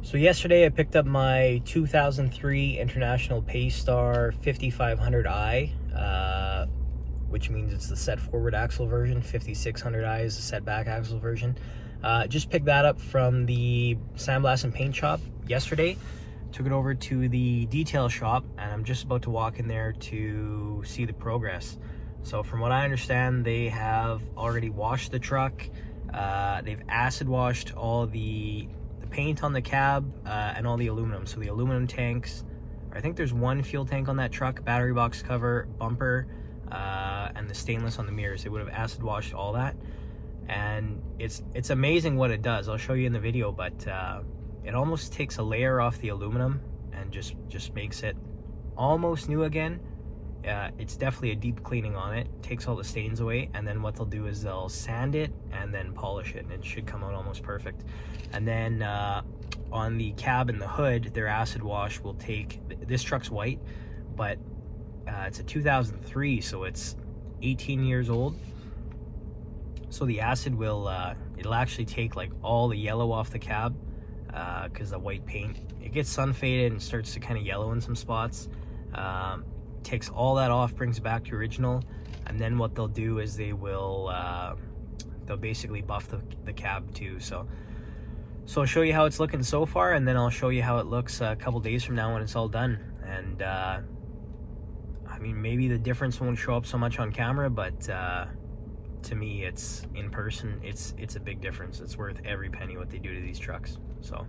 So yesterday I picked up my 2003 International Paystar 5500i, which means it's the set forward axle version. 5600i is the set back axle version. Just picked that up from the sandblast and paint shop yesterday. Took it over to the detail shop, and I'm just about to walk in there to see the progress. So from what I understand, they have already washed the truck. They've acid washed all the paint on the cab and all the aluminum. So the aluminum tanks, I think there's one fuel tank on that truck, battery box cover, bumper, and the stainless on the mirrors. They would have acid washed all that, and it's amazing what it does. I'll show you in the video, but it almost takes a layer off the aluminum and just makes it almost new again. It's definitely a deep cleaning on it. Takes all the stains away, and then what they'll do is they'll sand it and then polish it, and it should come out almost perfect. And then on the cab and the hood, their acid wash will take, this truck's white, but it's a 2003, so it's 18 years old. So the acid will, it'll actually take like all the yellow off the cab, because the white paint, it gets sun faded and starts to kind of yellow in some spots. Takes all that off, brings it back to original, and then what they'll do is they'll basically buff the cab too. So I'll show you how it's looking so far, and then I'll show you how it looks a couple days from now when it's all done. And I mean, maybe the difference won't show up so much on camera, but to me, it's in person, it's a big difference. It's worth every penny what they do to these trucks. So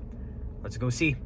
let's go see.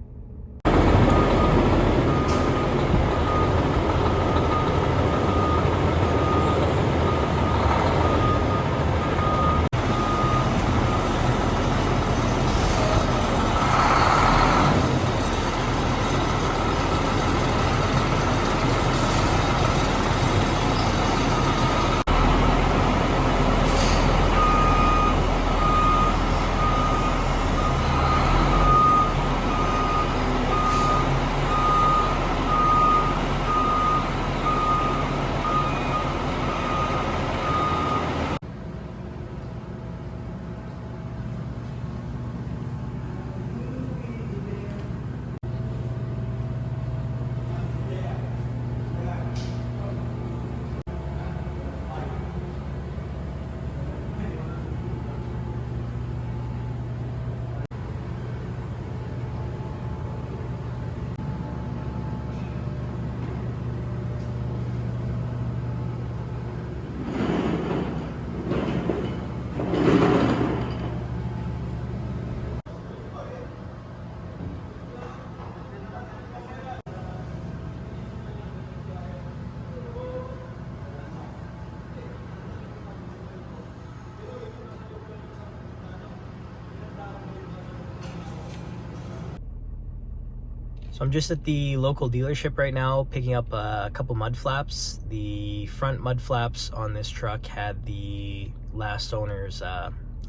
So I'm just at the local dealership right now, picking up a couple mud flaps. The front mud flaps on this truck had the last owner's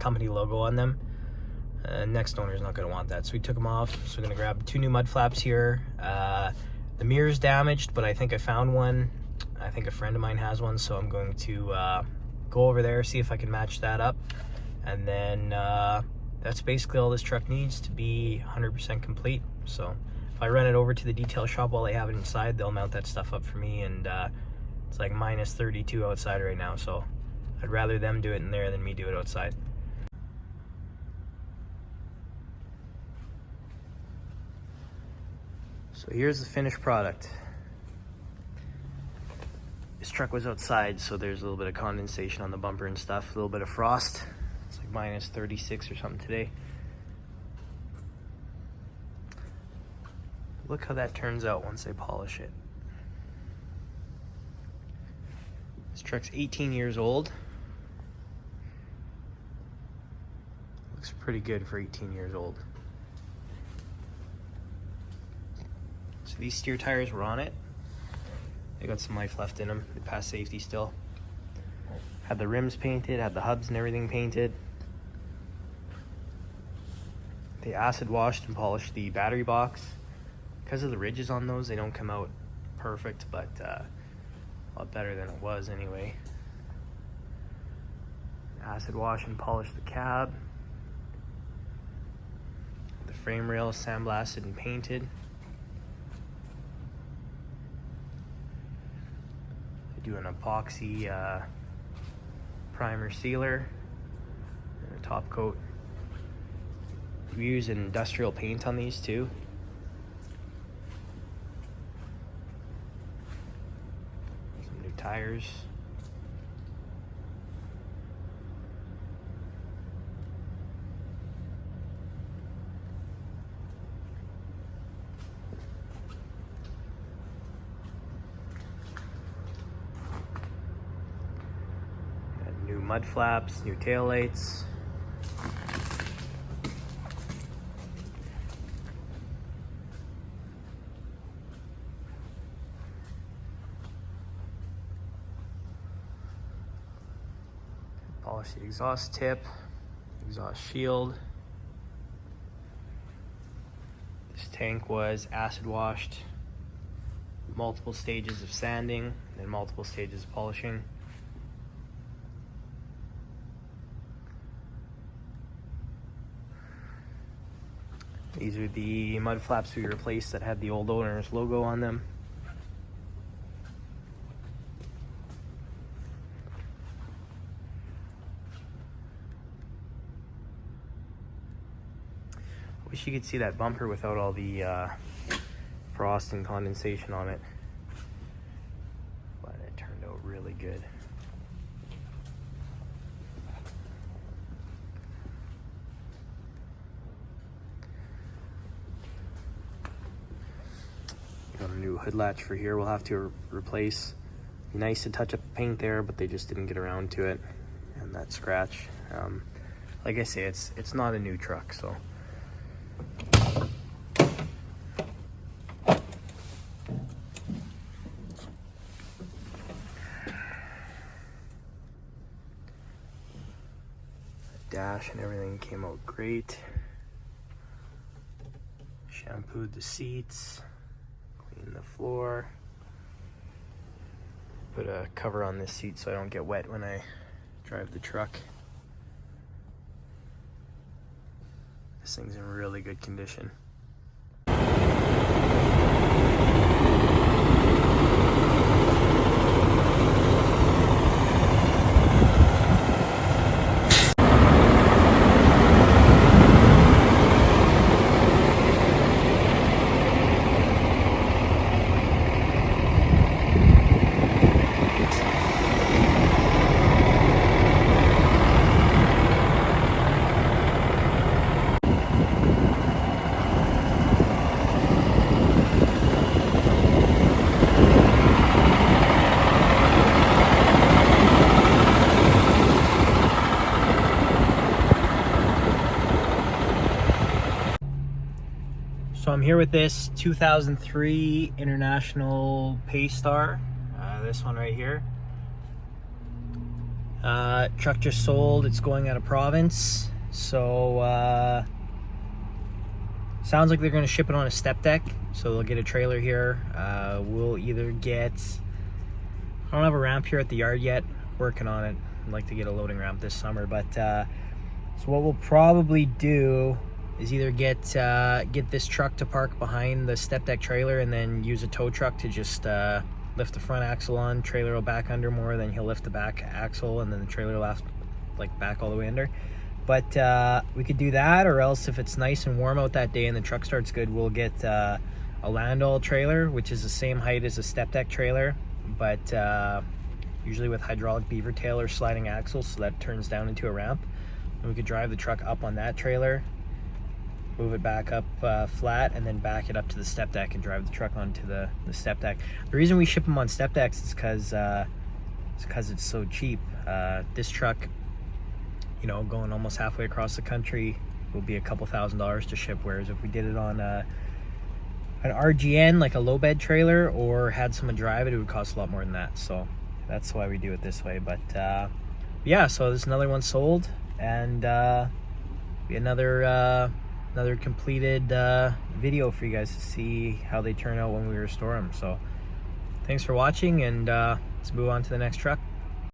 company logo on them. Next owner's not gonna want that, so we took them off. So we're gonna grab two new mud flaps here. The mirror's damaged, but I think I found one. I think a friend of mine has one, so I'm going to go over there, see if I can match that up. And then that's basically all this truck needs to be 100% complete. So if I run it over to the detail shop while they have it inside, they'll mount that stuff up for me, and it's like minus 32 outside right now, so I'd rather them do it in there than me do it outside. So here's the finished product. This truck was outside, so there's a little bit of condensation on the bumper and stuff, a little bit of frost. It's like minus 36 or something today. Look how that turns out once they polish it. This truck's 18 years old. Looks pretty good for 18 years old. So these steer tires were on it. They got some life left in them. They passed safety still. Had the rims painted, had the hubs and everything painted. They acid washed and polished the battery box. Because of the ridges on those, they don't come out perfect, but a lot better than it was anyway. Acid wash and polish the cab. The frame rail sandblasted and painted. I do an epoxy primer sealer and a top coat. We use industrial paint on these too. Some new tires. New mud flaps, new tail lights. Polish the exhaust tip, exhaust shield. This tank was acid washed, multiple stages of sanding, and multiple stages of polishing. These are the mud flaps we replaced that had the old owner's logo on them. Wish you could see that bumper without all the frost and condensation on it, but it turned out really good. Got a new hood latch for here we'll have to replace. Be nice to touch up the paint there, but they just didn't get around to it. And that scratch, like I say, it's not a new truck, so. Dash and everything came out great. Shampooed the seats, cleaned the floor. Put a cover on this seat so I don't get wet when I drive the truck. This thing's in really good condition. So I'm here with this 2003 International Paystar, this one right here. Truck just sold, it's going out of province. So sounds like they're gonna ship it on a step deck. So they'll get a trailer here. We'll either get, I don't have a ramp here at the yard yet, working on it. I'd like to get a loading ramp this summer, but so what we'll probably do is either get this truck to park behind the step deck trailer and then use a tow truck to just lift the front axle on, trailer will back under more, then he'll lift the back axle and then the trailer will have like back all the way under. But we could do that, or else if it's nice and warm out that day and the truck starts good, we'll get a landau trailer, which is the same height as a step deck trailer, but usually with hydraulic beaver tail or sliding axles, so that turns down into a ramp. And we could drive the truck up on that trailer, move it back up flat, and then back it up to the step deck and drive the truck onto the step deck. The reason we ship them on step decks is because it's so cheap. This truck, you know, going almost halfway across the country will be a couple $1,000s to ship, whereas if we did it on an RGN, like a low bed trailer, or had someone drive it, it would cost a lot more than that. So that's why we do it this way. But yeah, so there's another one sold, and be another completed video for you guys to see how they turn out when we restore them. So thanks for watching, and let's move on to the next truck.